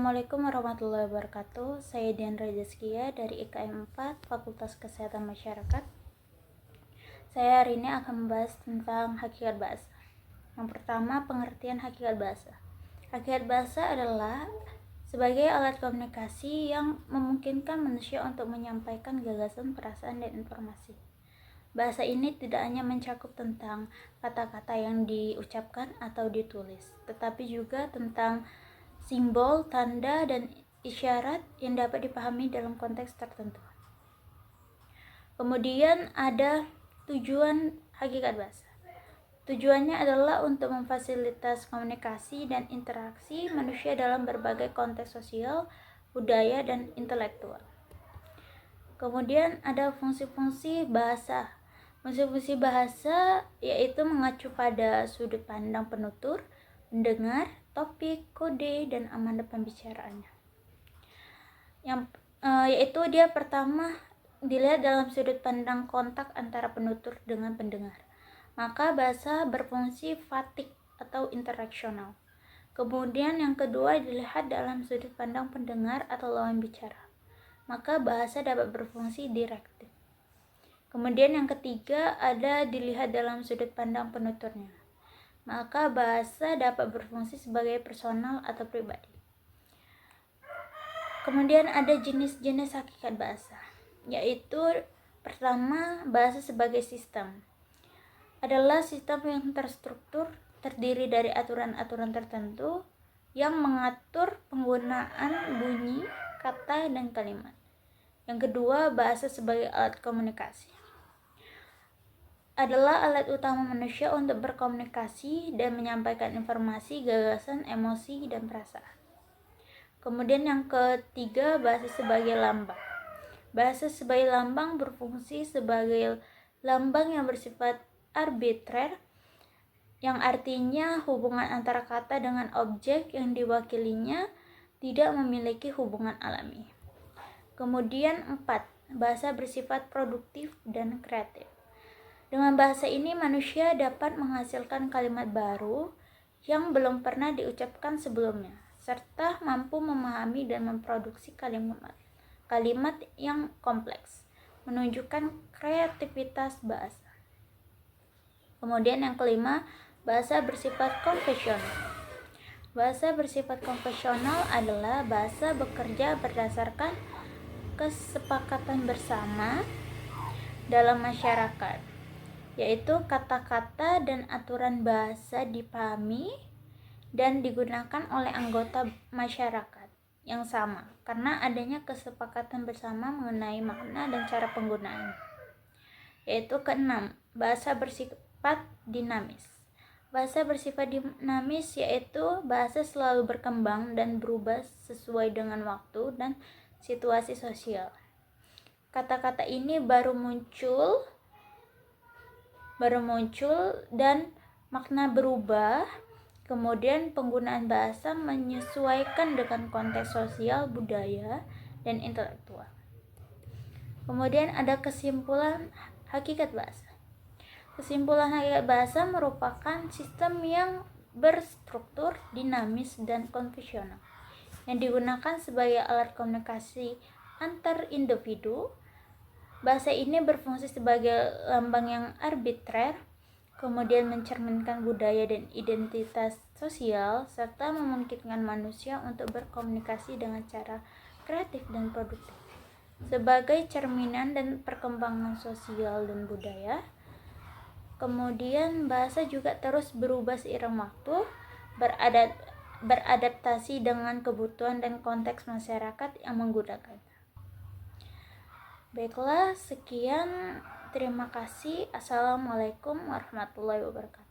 Assalamualaikum warahmatullahi wabarakatuh. Saya Dian Rajaskia dari IKM 4 Fakultas Kesehatan Masyarakat. Saya hari ini akan membahas tentang hakikat bahasa. Yang pertama, pengertian hakikat bahasa. Hakikat bahasa adalah sebagai alat komunikasi yang memungkinkan manusia untuk menyampaikan gagasan, perasaan, dan informasi. Bahasa ini tidak hanya mencakup tentang kata-kata yang diucapkan atau ditulis, tetapi juga tentang simbol, tanda, dan isyarat yang dapat dipahami dalam konteks tertentu. Kemudian ada tujuan hakikat bahasa. Tujuannya adalah untuk memfasilitas komunikasi dan interaksi manusia dalam berbagai konteks sosial, budaya, dan intelektual. Kemudian ada fungsi-fungsi bahasa. Fungsi-fungsi bahasa yaitu mengacu pada sudut pandang penutur, pendengar, topik, kode, dan amanda pembicaraannya. Yaitu dia pertama dilihat dalam sudut pandang kontak antara penutur dengan pendengar. Maka bahasa berfungsi fatik atau interaksional. Kemudian yang kedua dilihat dalam sudut pandang pendengar atau lawan bicara. Maka bahasa dapat berfungsi direktif. Kemudian yang ketiga ada dilihat dalam sudut pandang penuturnya. Maka bahasa dapat berfungsi sebagai personal atau pribadi. Kemudian ada jenis-jenis hakikat bahasa, yaitu pertama, bahasa sebagai sistem. Adalah sistem yang terstruktur, terdiri dari aturan-aturan tertentu yang mengatur penggunaan bunyi, kata, dan kalimat. Yang kedua, bahasa sebagai alat komunikasi. Adalah alat utama manusia untuk berkomunikasi dan menyampaikan informasi, gagasan, emosi, dan perasaan. Kemudian yang ketiga, bahasa sebagai lambang. Bahasa sebagai lambang berfungsi sebagai lambang yang bersifat arbitrer, yang artinya hubungan antara kata dengan objek yang diwakilinya tidak memiliki hubungan alami. Kemudian 4, bahasa bersifat produktif dan kreatif. Dengan bahasa ini manusia dapat menghasilkan kalimat baru yang belum pernah diucapkan sebelumnya, serta mampu memahami dan memproduksi kalimat yang kompleks, menunjukkan kreativitas bahasa. Kemudian yang kelima, bahasa bersifat konvensional. Bahasa bersifat konvensional adalah bahasa bekerja berdasarkan kesepakatan bersama dalam masyarakat, yaitu kata-kata dan aturan bahasa dipahami dan digunakan oleh anggota masyarakat yang sama karena adanya kesepakatan bersama mengenai makna dan cara penggunaan. Yaitu keenam, bahasa bersifat dinamis. Bahasa bersifat dinamis yaitu bahasa selalu berkembang dan berubah sesuai dengan waktu dan situasi sosial. Kata-kata ini baru muncul dan makna berubah. Kemudian penggunaan bahasa menyesuaikan dengan konteks sosial, budaya, dan intelektual. Kemudian ada kesimpulan hakikat bahasa. Kesimpulan hakikat bahasa merupakan sistem yang berstruktur, dinamis, dan konvensional yang digunakan sebagai alat komunikasi antar individu. Bahasa ini berfungsi sebagai lambang yang arbitrer, kemudian mencerminkan budaya dan identitas sosial, serta memungkinkan manusia untuk berkomunikasi dengan cara kreatif dan produktif. Sebagai cerminan dan perkembangan sosial dan budaya, kemudian bahasa juga terus berubah seiring waktu, beradaptasi dengan kebutuhan dan konteks masyarakat yang menggunakannya. Baiklah, sekian. Terima kasih. Assalamualaikum warahmatullahi wabarakatuh.